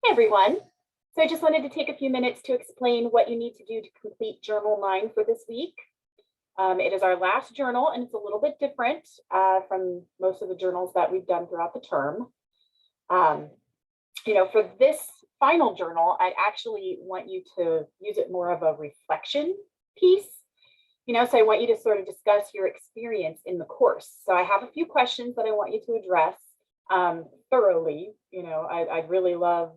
Hey everyone. So I just wanted to take a few minutes to explain what you need to do to complete Journal 9 for this week. It is our last journal and it's a little bit different from most of the journals that we've done throughout the term. For this final journal, I actually want you to use it more of a reflection piece. So I want you to sort of discuss your experience in the course. So I have a few questions that I want you to address thoroughly. I'd really love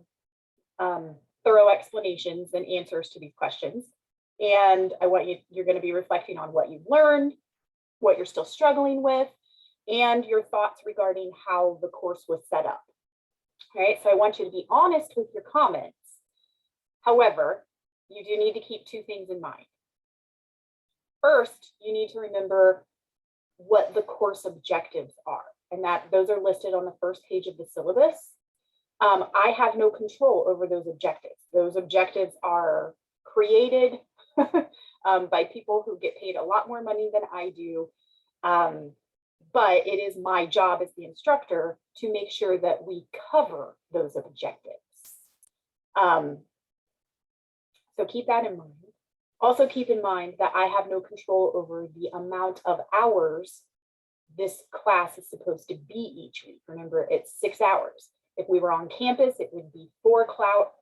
thorough explanations and answers to these questions. And you're going to be reflecting on what you've learned, what you're still struggling with, and your thoughts regarding how the course was set up. All right, so I want you to be honest with your comments. However, you do need to keep two things in mind. First, you need to remember what the course objectives are, and that those are listed on the first page of the syllabus. I have no control over those objectives. Those objectives are created by people who get paid a lot more money than I do. But it is my job as the instructor to make sure that we cover those objectives. So keep that in mind. Also keep in mind that I have no control over the amount of hours this class is supposed to be each week. Remember, it's 6 hours. If we were on campus, it would be 4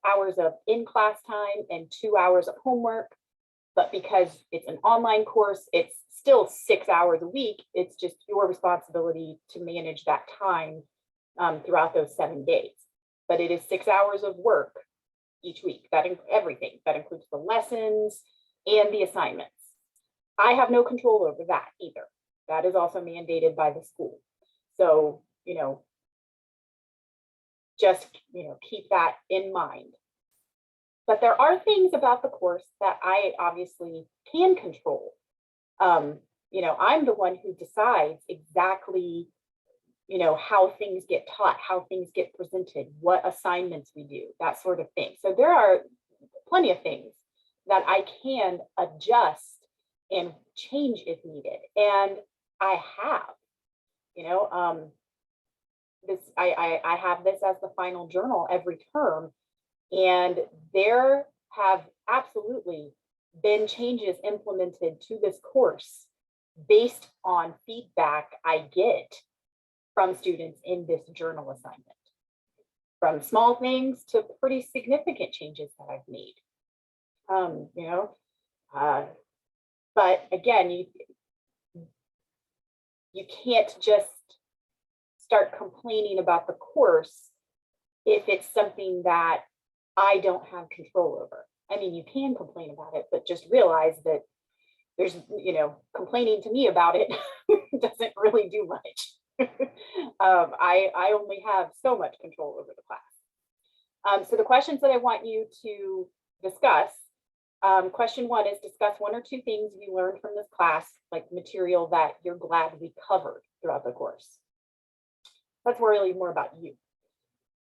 hours of in-class time and 2 hours of homework. But because it's an online course, it's still 6 hours a week. It's just your responsibility to manage that time throughout those 7 days. But it is 6 hours of work each week. Everything. That includes the lessons and the assignments. I have no control over that either. That is also mandated by the school. So, just keep that in mind. But there are things about the course that I obviously can control. I'm the one who decides exactly how things get taught, how things get presented, what assignments we do, that sort of thing. So there are plenty of things that I can adjust and change if needed, and I have. I have this as the final journal every term, and there have absolutely been changes implemented to this course based on feedback I get from students in this journal assignment, from small things to pretty significant changes that I've made. But again, you can't just start complaining about the course if it's something that I don't have control over. I mean, you can complain about it, but just realize that there's, complaining to me about it doesn't really do much. I only have so much control over the class. So the questions that I want you to discuss, question 1 is discuss 1 or 2 things you learned from this class, like material that you're glad we covered throughout the course. That's really more about you.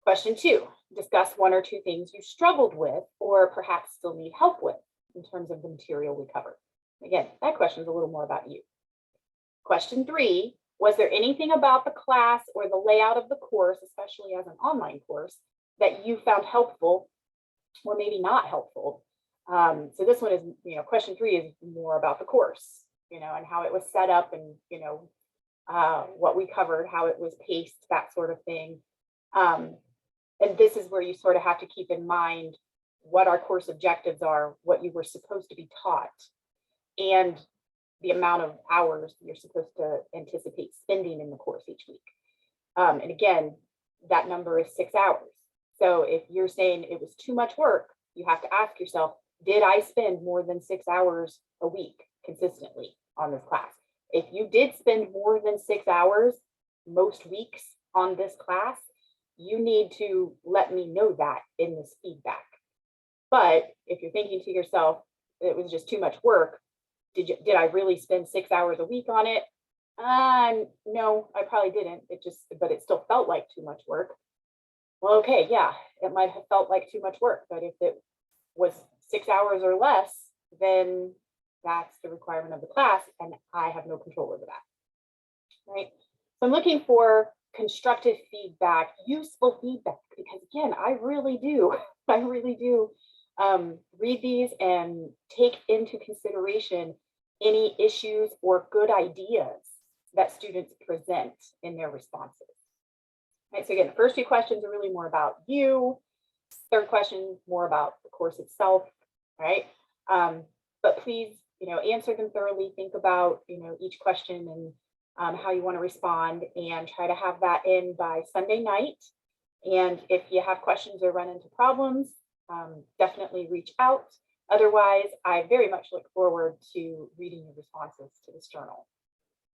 Question 2, discuss 1 or 2 things you struggled with or perhaps still need help with in terms of the material we covered. Again, that question is a little more about you. Question 3, was there anything about the class or the layout of the course, especially as an online course, that you found helpful or maybe not helpful? So this one is, question 3 is more about the course, and how it was set up and, what we covered, how it was paced, that sort of thing. And this is where you sort of have to keep in mind what our course objectives are, what you were supposed to be taught, and the amount of hours you're supposed to anticipate spending in the course each week. And again, that number is 6 hours. So if you're saying it was too much work, you have to ask yourself, did I spend more than 6 hours a week consistently on this class? If you did spend more than 6 hours most weeks on this class, you need to let me know that in this feedback. But if you're thinking to yourself, it was just too much work, did I really spend 6 hours a week on it? No, I probably didn't. But it still felt like too much work. Well, okay, yeah, it might have felt like too much work, but if it was 6 hours or less, then that's the requirement of the class, and I have no control over that, right? So I'm looking for constructive feedback, useful feedback, because again, I really do, I really do read these and take into consideration any issues or good ideas that students present in their responses. Right, so again, the first two questions are really more about you. Third question, more about the course itself, right? But please, answer them thoroughly. Think about, each question and how you want to respond, and try to have that in by Sunday night. And if you have questions or run into problems, definitely reach out. Otherwise, I very much look forward to reading your responses to this journal.